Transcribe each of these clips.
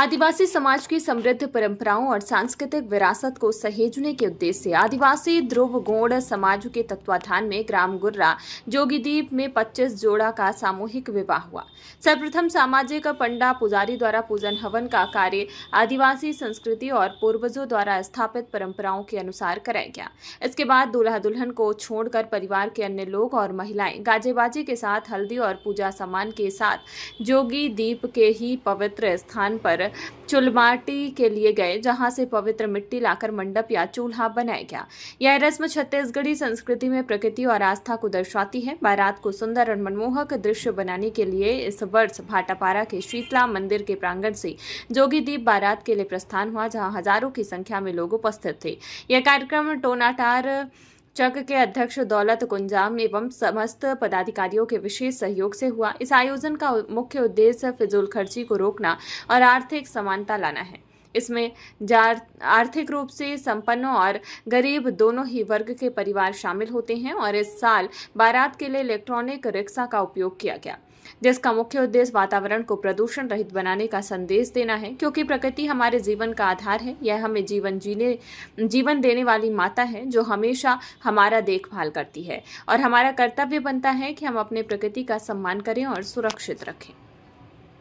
आदिवासी समाज की समृद्ध परंपराओं और सांस्कृतिक विरासत को सहेजने के उद्देश्य से आदिवासी ध्रुव गौड़ समाज के तत्वाधान में ग्राम गुर्रा जोगीदीप में 25 जोड़ा का सामूहिक विवाह हुआ। सर्वप्रथम सामाजिक पंडा पुजारी द्वारा पूजन हवन का कार्य आदिवासी संस्कृति और पूर्वजों द्वारा स्थापित परंपराओं के अनुसार कराया गया। इसके बाद दूल्हा दुल्हन को छोड़कर परिवार के अन्य लोग और महिलाएं गाजेबाजी के साथ हल्दी और पूजा सामान के साथ जोगीदीप के ही पवित्र स्थान पर चुलमाटी के लिए गए, जहां से पवित्र मिट्टी लाकर मंडप या चूल्हा बनाया गया। यह रस्म छत्तीसगढ़ी संस्कृति में प्रकृति और आस्था को दर्शाती है। बारात को सुंदर और मनमोहक दृश्य बनाने के लिए इस वर्ष भाटापारा के शीतला मंदिर के प्रांगण से जोगीदीप बारात के लिए प्रस्थान हुआ, जहां हजारों की संख्या में लोग उपस्थित थे। यह कार्यक्रम टोनाटार चक के अध्यक्ष दौलत कुंजाम एवं समस्त पदाधिकारियों के विशेष सहयोग से हुआ। इस आयोजन का मुख्य उद्देश्य फिजूल खर्ची को रोकना और आर्थिक समानता लाना है। इसमें आर्थिक रूप से संपन्न और गरीब दोनों ही वर्ग के परिवार शामिल होते हैं और इस साल बारात के लिए इलेक्ट्रॉनिक रिक्शा का उपयोग किया गया, जिसका मुख्य उद्देश्य वातावरण को प्रदूषण रहित बनाने का संदेश देना है, क्योंकि प्रकृति हमारे जीवन का आधार है। यह हमें जीवन देने वाली माता है, जो हमेशा हमारा देखभाल करती है और हमारा कर्तव्य बनता है कि हम अपने प्रकृति का सम्मान करें और सुरक्षित रखें।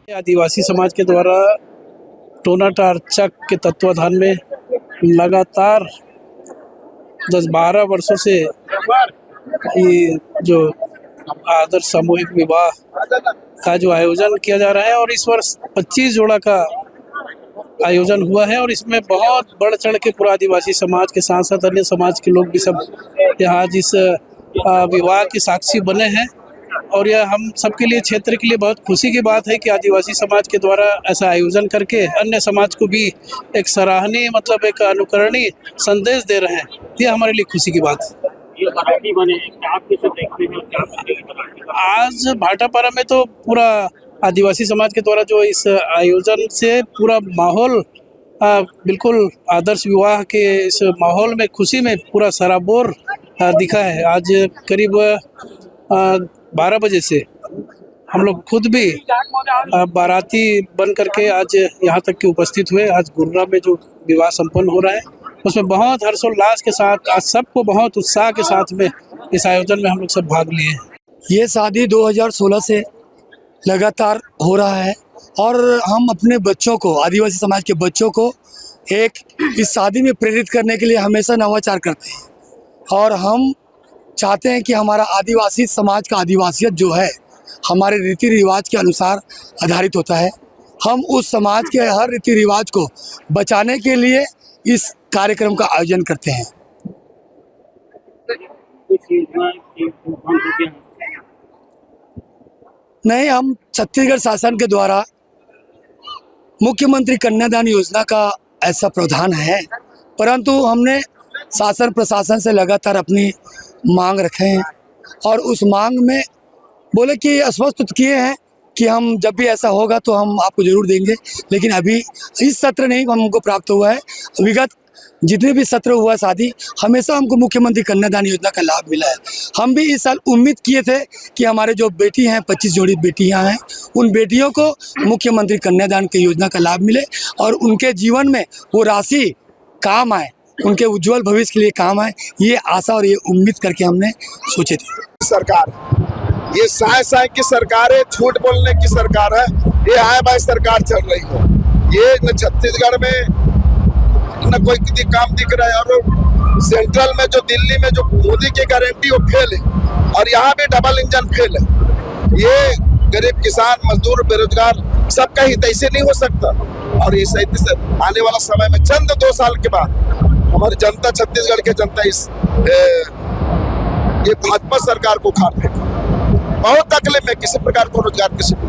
आदिवासी समाज के द्वारा टोनाटार चक के तत्वाधान में लगातार 10-12 वर्षों से ये जो आदर्श सामूहिक विवाह का जो आयोजन किया जा रहा है और इस वर्ष 25 जोड़ा का आयोजन हुआ है और इसमें बहुत बढ़ चढ़ के पूरा आदिवासी समाज के साथ साथ अन्य समाज के लोग भी सब यहाँ जिस विवाह के साक्षी बने हैं और यह हम सबके लिए, क्षेत्र के लिए बहुत खुशी की बात है कि आदिवासी समाज के द्वारा ऐसा आयोजन करके अन्य समाज को भी एक सराहनीय मतलब एक अनुकरणीय संदेश दे रहे हैं। यह हमारे लिए खुशी की बात है। आज भाटापारा में तो पूरा आदिवासी समाज के द्वारा जो इस आयोजन से पूरा माहौल बिल्कुल आदर्श विवाह के इस माहौल में खुशी में पूरा सराबोर दिखा है। आज करीब 12 बजे से हम लोग खुद भी बाराती बन करके आज यहाँ तक के उपस्थित हुए। आज गुर्रा में जो विवाह संपन्न हो रहा है उसमें बहुत हर्षोल्लास के साथ आज सबको बहुत उत्साह के साथ में इस आयोजन में हम लोग सब भाग लिए हैं। ये शादी 2016 से लगातार हो रहा है और हम अपने बच्चों को, आदिवासी समाज के बच्चों को इस शादी में प्रेरित करने के लिए हमेशा नवाचार करते हैं और हम चाहते हैं कि हमारा आदिवासी समाज का आदिवासियत जो है हमारे रीति रिवाज के अनुसार आधारित होता है। हम उस समाज के हर रीति रिवाज को बचाने के लिए इस कार्यक्रम का आयोजन करते हैं। नहीं, हम छत्तीसगढ़ शासन के द्वारा मुख्यमंत्री कन्यादान योजना का ऐसा प्रावधान है, परंतु हमने शासन प्रशासन से लगातार अपनी मांग रखे हैं और उस मांग में बोले कि आश्वस्त किए हैं कि हम जब भी ऐसा होगा तो हम आपको जरूर देंगे, लेकिन अभी इस सत्र नहीं हमको प्राप्त हुआ है। विगत जितने भी सत्र हुआ शादी हमेशा हमको मुख्यमंत्री कन्यादान योजना का लाभ मिला है। हम भी इस साल उम्मीद किए थे कि हमारे जो बेटी हैं, 25 जोड़ी बेटियां हैं, उन बेटियों को मुख्यमंत्री कन्यादान की योजना का लाभ मिले और उनके जीवन में वो राशि काम आए, उनके उज्जवल भविष्य के लिए काम आए। ये आशा और ये उम्मीद करके हमने सोचे थे। सरकार ये साय की सरकार है, झूठ बोलने की सरकार है, ये आए बाय सरकार चल रही है। ये न छत्तीसगढ़ में न कोई किसी काम दिख रहा है और सेंट्रल में जो दिल्ली में जो मोदी की गारंटी वो फेल है और यहाँ भी डबल इंजन फेल है। ये गरीब किसान, मजदूर, बेरोजगार सबका हित ऐसे नहीं हो सकता और इस आने वाला समय में चंद 2 साल के बाद हमारी जनता, छत्तीसगढ़ की जनता ये भाजपा सरकार को उखाड़ फेंका। बहुत तकलीफ में, किसी प्रकार को रोजगार किसी को